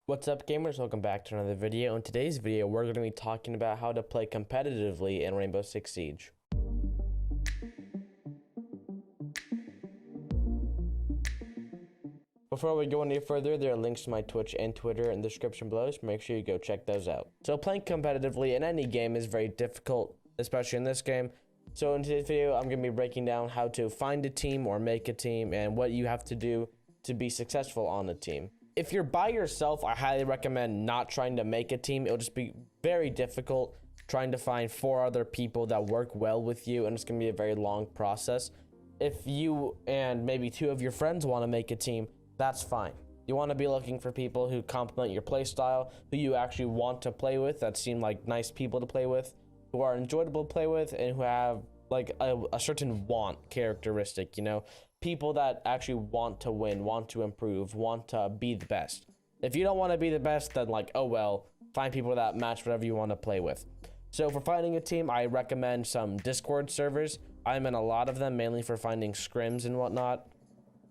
What's up, gamers? Welcome back to another video. In today's video, we're going to be talking about how to play competitively in Rainbow Six Siege. Before we go any further, there are links to my Twitch and Twitter in the description below, so make sure you go check those out. So playing competitively in any game is very difficult, especially in this game. So in today's video, I'm going to be breaking down how to find a team or make a team and what you have to do to be successful on a team. If you're by yourself, I highly recommend not trying to make a team. It'll just be very difficult trying to find 4 other people that work well with you, and it's going to be a very long process. If you and maybe 2 of your friends want to make a team, that's fine. You want to be looking for people who complement your play style, who you actually want to play with, that seem like nice people to play with, who are enjoyable to play with, and who have like a certain want characteristic, you know? People that actually want to win, want to improve, want to be the best. If you don't want to be the best, then like, oh well, find people that match whatever you want to play with. So for finding a team, I recommend some Discord servers. I'm in a lot of them, mainly for finding scrims and whatnot.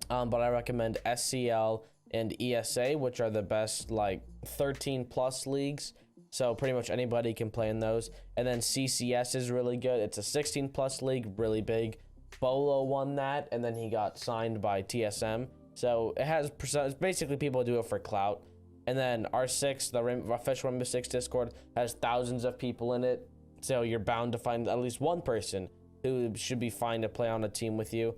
But I recommend SCL and ESA, which are the best like 13 plus leagues. So pretty much anybody can play in those. And then CCS is really good. It's a 16 plus league, really big. Bolo won that, and then he got signed by TSM. So it has basically people do it for clout. And then R6, the official Rainbow Six Discord, has thousands of people in it. So you're bound to find at least one person who should be fine to play on a team with you.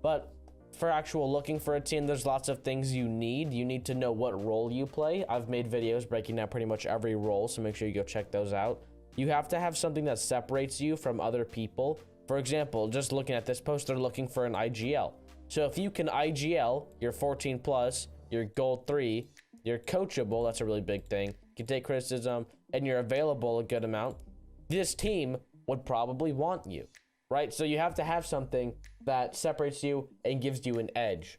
But for actual looking for a team, there's lots of things you need. You need to know what role you play. I've made videos breaking down pretty much every role, so make sure you go check those out. You have to have something that separates you from other people. For example, just looking at this post, they're looking for an IGL. So if you can IGL, you're 14 plus, you're gold 3, you're coachable, that's a really big thing, you can take criticism, and you're available a good amount, this team would probably want you, right? So you have to have something that separates you and gives you an edge.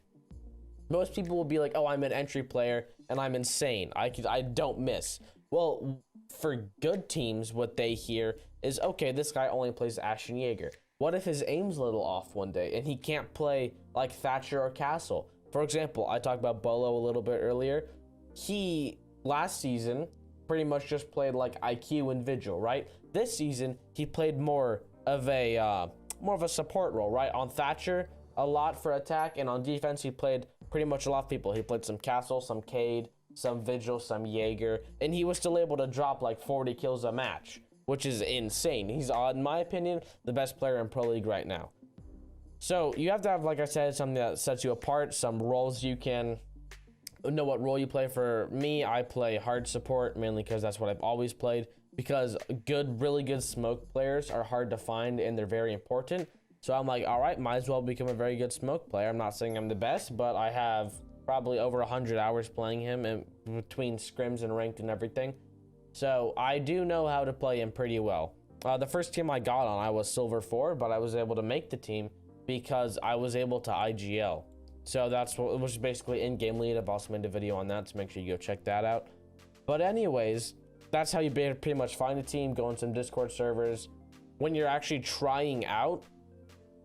Most people will be like, oh, I'm an entry player and I'm insane. I don't miss. Well, for good teams, what they hear is, okay, this guy only plays Ashen Jaeger. What if his aim's a little off one day and he can't play like Thatcher or Castle? For example, I talked about Bolo a little bit earlier. He, last season, pretty much just played like IQ and Vigil, right? This season, he played more of a support role, right? On Thatcher, a lot for attack, and on defense, he played pretty much a lot of people. He played some Castle, some Cade, some Vigil, some Jaeger, and he was still able to drop like 40 kills a match, which is insane. He's, in my opinion, the best player in Pro League right now. So you have to have, like I said, something that sets you apart, some roles you can know what role you play. For me, I play hard support, mainly because that's what I've always played, because really good smoke players are hard to find and they're very important. So I'm like, all right, might as well become a very good smoke player. I'm not saying I'm the best, but I have probably over 100 hours playing him in between scrims and ranked and everything. So I do know how to play him pretty well. The first team I got on, I was Silver 4, but I was able to make the team because I was able to IGL. So that's what was basically in-game lead. I've also made a video on that, so make sure you go check that out. But anyways, that's how you pretty much find a team, go in some Discord servers. When you're actually trying out,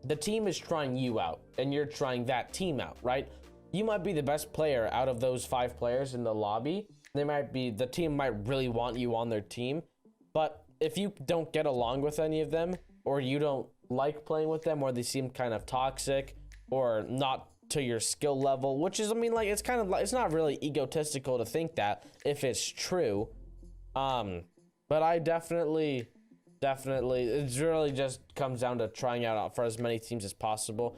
the team is trying you out, and you're trying that team out, right? You might be the best player out of those 5 players in the lobby. The team might really want you on their team, but if you don't get along with any of them, or you don't like playing with them, or they seem kind of toxic, or not to your skill level, which is, I mean, like, it's kind of like, it's not really egotistical to think that if it's true. But I definitely, it really just comes down to trying out for as many teams as possible.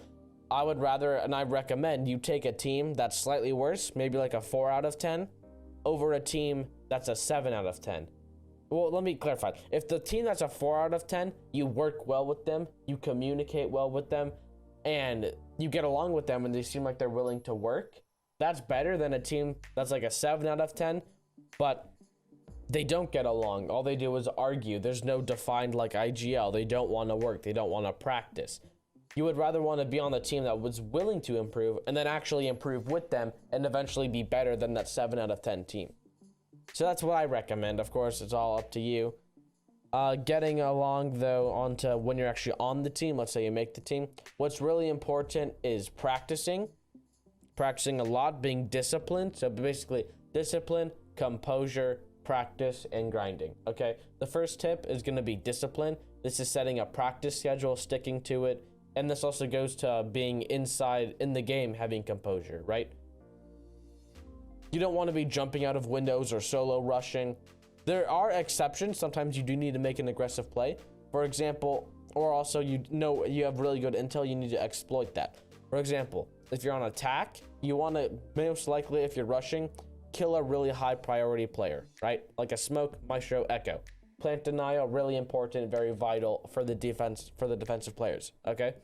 I would rather, and I recommend you take a team that's slightly worse, maybe like a 4 out of 10, over a team that's a 7 out of 10. Well, let me clarify. If the team that's a 4 out of 10, you work well with them, you communicate well with them, and you get along with them and they seem like they're willing to work, that's better than a team that's like a 7 out of 10, but they don't get along. All they do is argue. There's no defined like IGL. They don't want to work. They don't want to practice. You would rather want to be on the team that was willing to improve and then actually improve with them and eventually be better than that 7 out of 10 team. So that's what I recommend. Of course, it's all up to you. Getting along though onto when you're actually on the team, let's say you make the team, what's really important is practicing a lot, being disciplined. So basically discipline, composure, practice, and grinding. Okay, the first tip is going to be discipline. This is setting a practice schedule, sticking to it, and this also goes to being inside in the game, having composure, right? You don't want to be jumping out of windows or solo rushing. There are exceptions. Sometimes you do need to make an aggressive play, for example, or also you know you have really good intel, you need to exploit that. For example, if you're on attack, you want to, most likely if you're rushing, kill a really high priority player, right? Like a Smoke, Maestro, Echo. Plant denial, really important, very vital for the defense, for the defensive players, okay?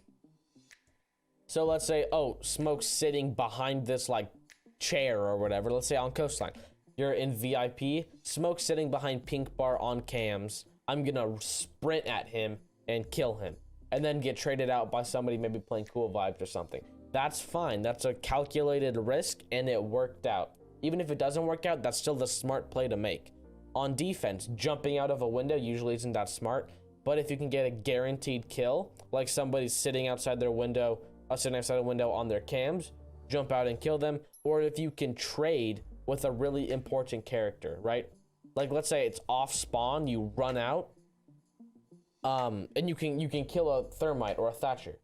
So let's say, oh, Smoke's sitting behind this like chair or whatever. Let's say on Coastline. You're in VIP, Smoke's sitting behind Pink Bar on cams. I'm gonna sprint at him and kill him, and then get traded out by somebody maybe playing Cool Vibes or something. That's fine. That's a calculated risk, and it worked out. Even if it doesn't work out, that's still the smart play to make. On defense, jumping out of a window usually isn't that smart, but if you can get a guaranteed kill, like somebody's sitting outside their window, sitting outside a window on their cams, jump out and kill them, or if you can trade with a really important character, right? Like let's say it's off spawn, you run out, and you can kill a Thermite or a Thatcher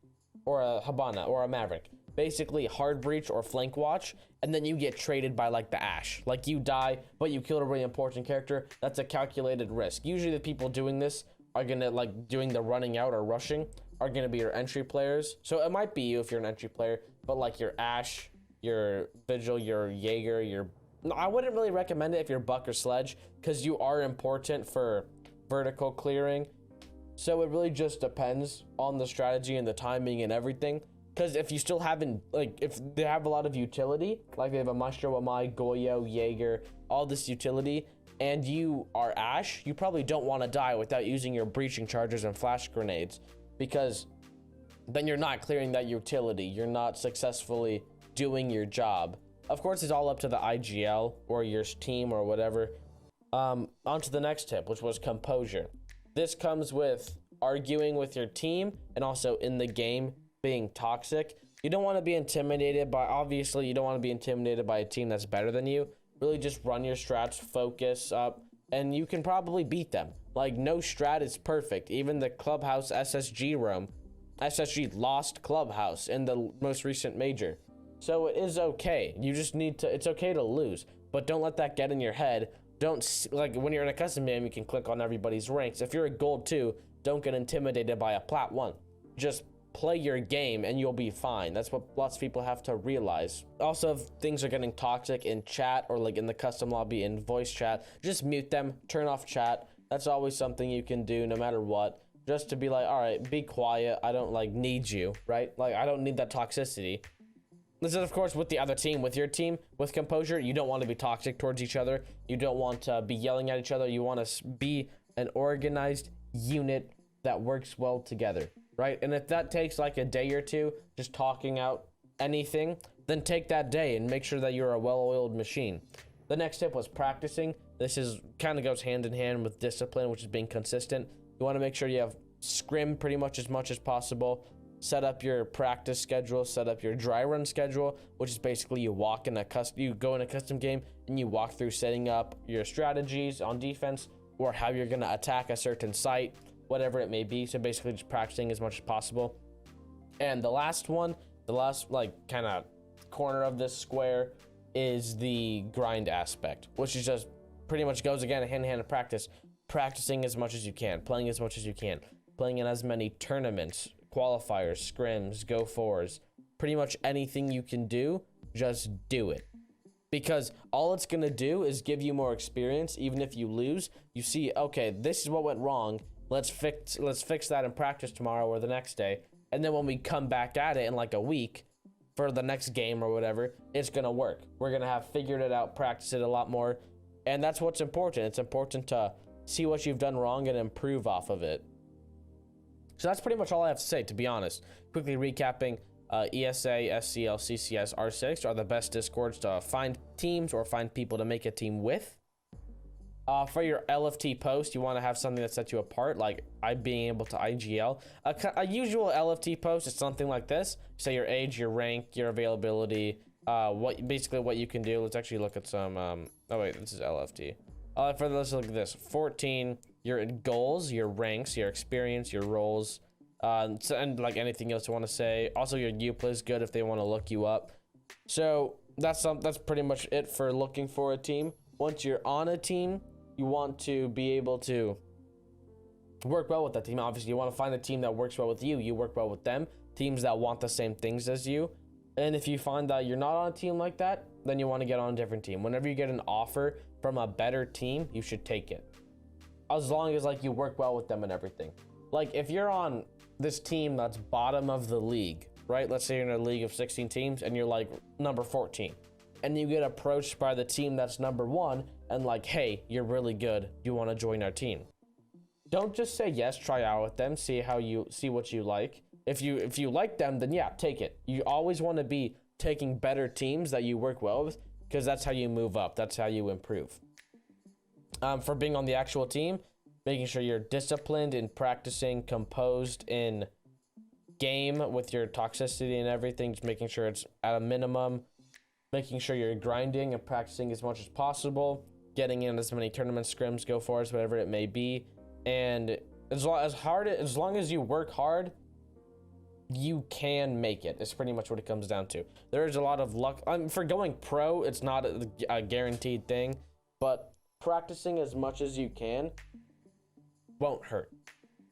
or a Habana or a Maverick. Basically hard breach or flank watch, and then you get traded by like the Ash. Like you die, but you killed a really important character. That's a calculated risk. Usually the people doing this are gonna, like doing the running out or rushing, are gonna be your entry players. So it might be you if you're an entry player, but like your Ash, your Vigil, your Jaeger, your... No, I wouldn't really recommend it if you're Buck or Sledge, because you are important for vertical clearing. So it really just depends on the strategy and the timing and everything. Because if you still haven't, like, if they have a lot of utility, like they have a Maestro, Amai, Goyo, Jaeger, all this utility, and you are Ash, you probably don't want to die without using your breaching charges and flash grenades, because then you're not clearing that utility. You're not successfully doing your job. Of course, it's all up to the IGL or your team or whatever. On to the next tip, which was composure. This comes with arguing with your team and also in the game being toxic. You don't want to be intimidated by, obviously you don't want to be intimidated by a team that's better than you. Really just run your strats, focus up, and you can probably beat them. Like no strat is perfect. Even the Clubhouse SSG room, SSG lost Clubhouse in the most recent major. So it is okay. You just need to, it's okay to lose, but don't let that get in your head. Don't, like when you're in a custom game, you can click on everybody's ranks. If you're a gold 2, don't get intimidated by a plat 1. Just play your game and you'll be fine. That's what lots of people have to realize. Also, if things are getting toxic in chat or like in the custom lobby in voice chat, just mute them, turn off chat. That's always something you can do no matter what. Just to be like, all right, be quiet. I don't like need you, right? Like I don't need that toxicity. This is of course with the other team. With your team, with composure, you don't want to be toxic towards each other. You don't want to be yelling at each other. You want to be an organized unit that works well together, right? And if that takes like a day or two, just talking out anything, then take that day and make sure that you're a well-oiled machine. The next tip was practicing. This is kind of goes hand in hand with discipline, which is being consistent. You want to make sure you have scrim pretty much as possible. Set up your practice schedule, set up your dry run schedule, which is basically you go in a custom game and you walk through setting up your strategies on defense or how you're going to attack a certain site, whatever it may be. So basically just practicing as much as possible. And the last one, the last like kind of corner of this square is the grind aspect, which is just pretty much goes again hand in hand of practice. Practicing as much as you can, playing as much as you can, playing in as many tournaments, qualifiers, scrims, go fours, pretty much anything you can do, just do it. Because all it's gonna do is give you more experience. Even if you lose, you see, okay, this is what went wrong. Let's fix that in practice tomorrow or the next day. And then when we come back at it in like a week for the next game or whatever, it's gonna work. We're gonna have figured it out, practice it a lot more. And that's what's important. It's important to see what you've done wrong and improve off of it. So that's pretty much all I have to say, to be honest. Quickly recapping, ESA, SCL, CCS, R6 are the best discords to find teams or find people to make a team with. For your LFT post, you want to have something that sets you apart, like I being able to IGL. A usual LFT post is something like this. Say your age, your rank, your availability, what you can do. Let's actually look at some. Oh wait, this is LFT. Further, let's look at this. 14. Your goals, your ranks, your experience, your roles, and like anything else you want to say. Also, your UPLA is good if they want to look you up. So that's pretty much it for looking for a team. Once you're on a team, you want to be able to work well with that team. Obviously, you want to find a team that works well with you. You work well with them. Teams that want the same things as you. And if you find that you're not on a team like that, then you want to get on a different team. Whenever you get an offer from a better team, you should take it. As long as like you work well with them and everything. Like if you're on this team that's bottom of the league, right? Let's say you're in a league of 16 teams and you're like number 14. And you get approached by the team that's number 1 and like, hey, you're really good. You want to join our team? Don't just say yes, try out with them, see what you like. If you like them, then yeah, take it. You always want to be taking better teams that you work well with, because that's how you move up. That's how you improve. For being on the actual team, making sure you're disciplined in practicing, composed in game with your toxicity and everything, just making sure it's at a minimum, making sure you're grinding and practicing as much as possible, getting in as many tournament scrims, go for it, whatever it may be. And as long as you work hard, you can make it. It's pretty much what it comes down to. There's a lot of luck. For going pro, it's not a guaranteed thing, but practicing as much as you can won't hurt.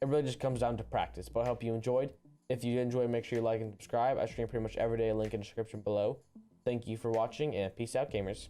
It really just comes down to practice. But I hope you enjoyed. If you enjoyed, make sure you like and subscribe. I stream pretty much every day. Link in the description below. Thank you for watching, and peace out, gamers.